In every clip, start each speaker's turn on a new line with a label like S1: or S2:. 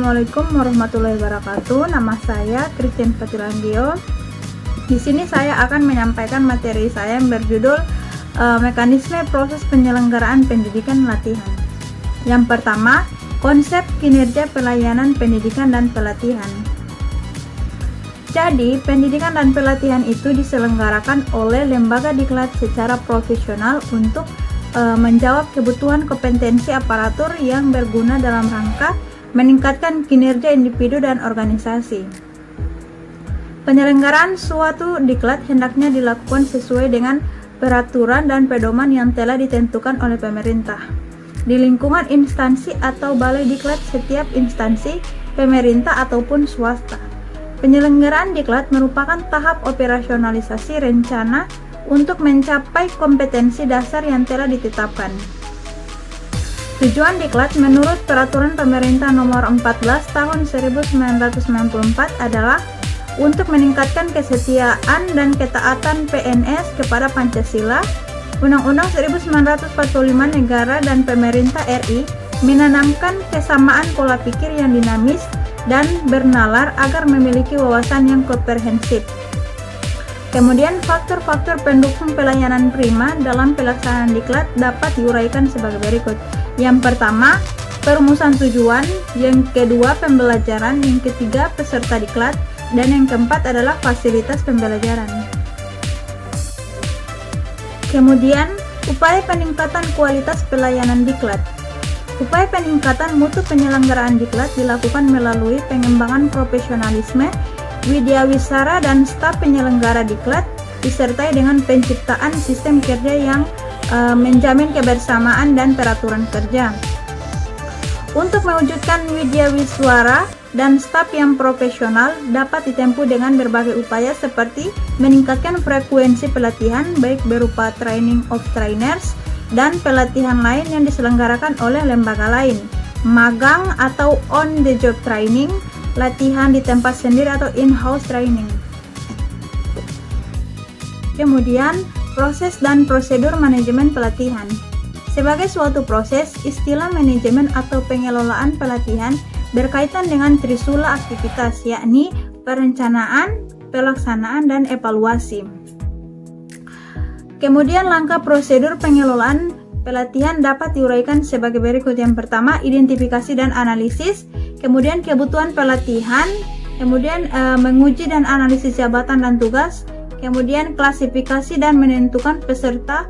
S1: Assalamualaikum warahmatullahi wabarakatuh. Nama saya Christian Fatilangio. Di sini saya akan menyampaikan materi saya yang berjudul mekanisme proses penyelenggaraan pendidikan latihan. Yang pertama, konsep kinerja pelayanan pendidikan dan pelatihan. Jadi, pendidikan dan pelatihan itu diselenggarakan oleh lembaga diklat secara profesional untuk menjawab kebutuhan kompetensi aparatur yang berguna dalam rangka meningkatkan kinerja individu dan organisasi. Penyelenggaraan suatu diklat hendaknya dilakukan sesuai dengan peraturan dan pedoman yang telah ditentukan oleh pemerintah. Di lingkungan instansi atau balai diklat setiap instansi, pemerintah ataupun swasta. Penyelenggaraan diklat merupakan tahap operasionalisasi rencana untuk mencapai kompetensi dasar yang telah ditetapkan. Tujuan diklat menurut Peraturan Pemerintah Nomor 14 Tahun 1994 adalah untuk meningkatkan kesetiaan dan ketaatan PNS kepada Pancasila, Undang-Undang 1945 negara dan pemerintah RI, menanamkan kesamaan pola pikir yang dinamis dan bernalar agar memiliki wawasan yang komprehensif. Kemudian faktor-faktor pendukung pelayanan prima dalam pelaksanaan diklat dapat diuraikan sebagai berikut. Yang pertama, perumusan tujuan, yang kedua pembelajaran, yang ketiga peserta diklat, dan yang keempat adalah fasilitas pembelajaran. Kemudian, upaya peningkatan kualitas pelayanan diklat. Upaya peningkatan mutu penyelenggaraan diklat dilakukan melalui pengembangan profesionalisme widyawisara dan staf penyelenggara diklat, disertai dengan penciptaan sistem kerja yang menjamin kebersamaan dan peraturan kerja. Untuk mewujudkan widyawisara dan staf yang profesional dapat ditempuh dengan berbagai upaya seperti meningkatkan frekuensi pelatihan baik berupa training of trainers dan pelatihan lain yang diselenggarakan oleh lembaga lain, magang atau on the job training, latihan di tempat sendiri atau in-house training. Kemudian, proses dan prosedur manajemen pelatihan. Sebagai suatu proses, istilah manajemen atau pengelolaan pelatihan berkaitan dengan trisula aktivitas, yakni perencanaan, pelaksanaan, dan evaluasi. Kemudian, langkah prosedur pengelolaan pelatihan dapat diuraikan sebagai berikut. Yang pertama, identifikasi dan analisis, kemudian kebutuhan pelatihan, kemudian menguji dan analisis jabatan dan tugas, kemudian klasifikasi dan menentukan peserta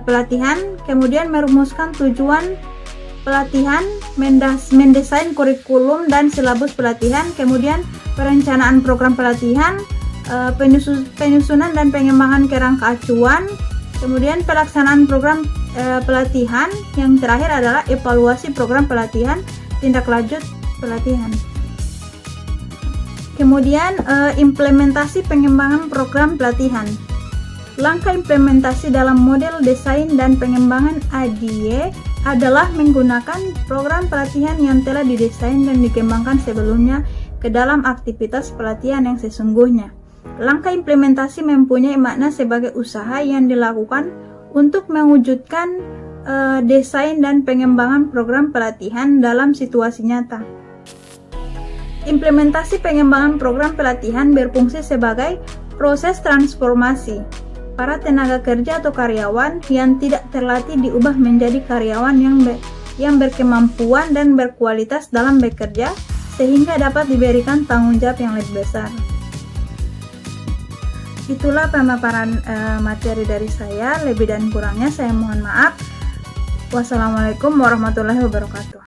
S1: pelatihan, kemudian merumuskan tujuan pelatihan, mendesain kurikulum dan silabus pelatihan, kemudian perencanaan program pelatihan, penyusunan dan pengembangan kerangka acuan, kemudian pelaksanaan program pelatihan, yang terakhir adalah evaluasi program pelatihan, tindak lanjut pelatihan. Kemudian implementasi pengembangan program pelatihan. Langkah implementasi dalam model desain dan pengembangan ADY adalah menggunakan program pelatihan yang telah didesain dan dikembangkan sebelumnya ke dalam aktivitas pelatihan yang sesungguhnya. Langkah implementasi mempunyai makna sebagai usaha yang dilakukan untuk mewujudkan desain dan pengembangan program pelatihan dalam situasi nyata. Implementasi pengembangan program pelatihan berfungsi sebagai proses transformasi. Para tenaga kerja atau karyawan yang tidak terlatih diubah menjadi karyawan yang berkemampuan dan berkualitas dalam bekerja, sehingga dapat diberikan tanggung jawab yang lebih besar. Itulah pemaparan materi dari saya. Lebih dan kurangnya saya mohon maaf. Wassalamualaikum warahmatullahi wabarakatuh.